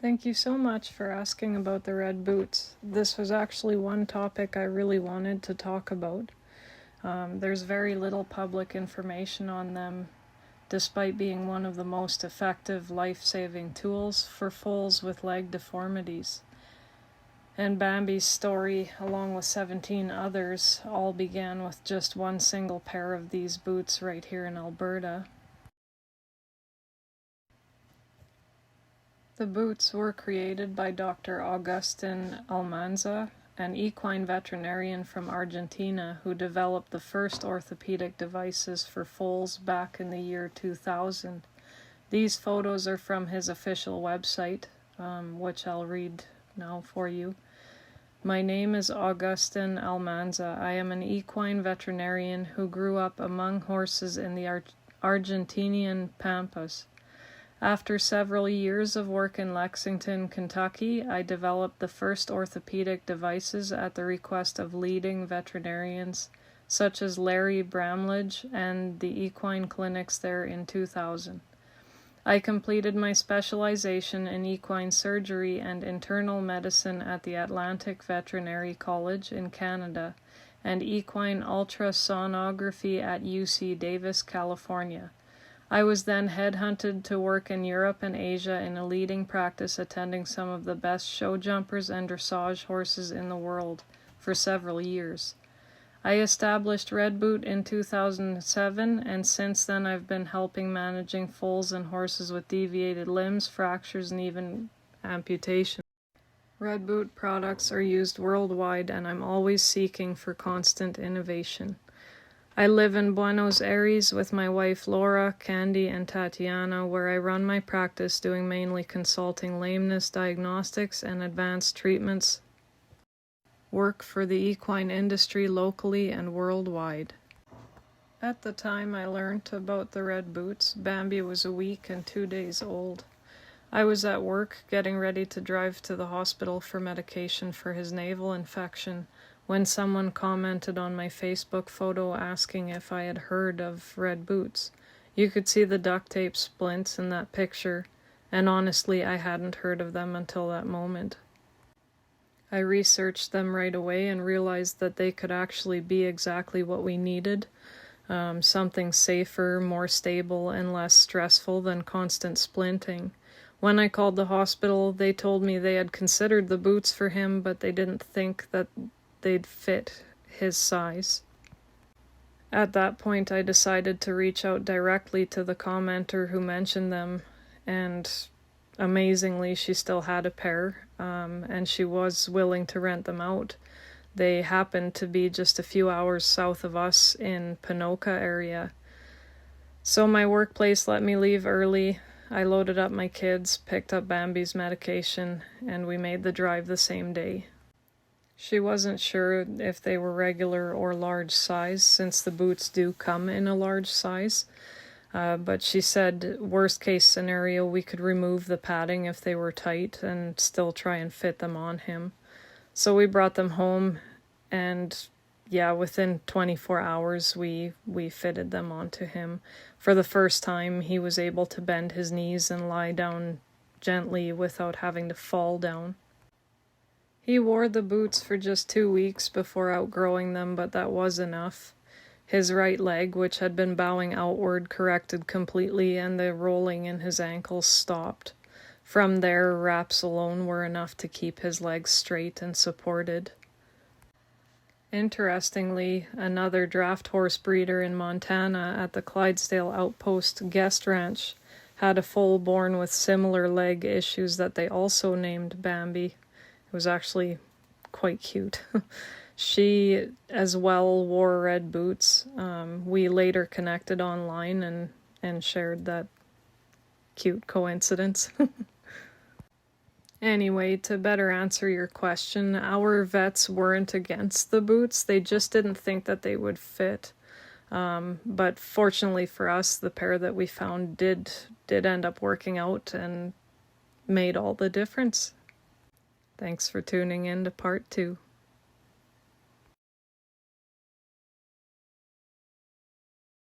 Thank you so much for asking about the red boots. This was actually one topic I really wanted to talk about. There's very little public information on them, despite being one of the most effective life-saving tools for foals with leg deformities. And Bambi's story, along with 17 others, all began with just one single pair of these boots right here in Alberta. The boots were created by Dr. Agustin Almanza, an equine veterinarian from Argentina who developed the first orthopedic devices for foals back in the year 2000. These photos are from his official website, which I'll read now for you. My name is Agustin Almanza. I am an equine veterinarian who grew up among horses in the Argentinian Pampas. After several years of work in Lexington, Kentucky, I developed the first orthopedic devices at the request of leading veterinarians such as Larry Bramlage and the equine clinics there in 2000. I completed my specialization in equine surgery and internal medicine at the Atlantic Veterinary College in Canada and equine ultrasonography at UC Davis, California. I was then headhunted to work in Europe and Asia in a leading practice, attending some of the best show jumpers and dressage horses in the world for several years. I established Red Boot in 2007, and since then I've been helping managing foals and horses with deviated limbs, fractures, and even amputation. Red Boot products are used worldwide, and I'm always seeking for constant innovation. I live in Buenos Aires with my wife Laura, Candy, and Tatiana, where I run my practice doing mainly consulting lameness diagnostics and advanced treatments, work for the equine industry locally and worldwide. At the time I learned about the red boots, Bambi was a week and 2 days old. I was at work getting ready to drive to the hospital for medication for his navel infection when someone commented on my Facebook photo asking if I had heard of red boots. You could see the duct tape splints in that picture, and honestly I hadn't heard of them until that moment. I researched them right away and realized that they could actually be exactly what we needed, something safer, more stable, and less stressful than constant splinting. When I called the hospital, they told me they had considered the boots for him, but they didn't think that they'd fit his size. At that point, I decided to reach out directly to the commenter who mentioned them, and amazingly, she still had a pair, and she was willing to rent them out. They happened to be just a few hours south of us in Ponoka area. So my workplace let me leave early. I loaded up my kids, picked up Bambi's medication, and we made the drive the same day. She wasn't sure if they were regular or large size, since the boots do come in a large size. But she said worst case scenario we could remove the padding if they were tight and still try and fit them on him. So we brought them home, and within 24 hours we fitted them onto him. For the first time he was able to bend his knees and lie down gently without having to fall down. He wore the boots for just 2 weeks before outgrowing them, but that was enough. His right leg, which had been bowing outward, corrected completely, and the rolling in his ankles stopped. From there, wraps alone were enough to keep his legs straight and supported. Interestingly, another draft horse breeder in Montana at the Clydesdale Outpost Guest Ranch had a foal born with similar leg issues that they also named Bambi. It was actually quite cute. She as well wore red boots. We later connected online and shared that cute coincidence. Anyway, to better answer your question, our vets weren't against the boots. They just didn't think that they would fit. But fortunately for us, the pair that we found did end up working out and made all the difference. Thanks for tuning in to part 2.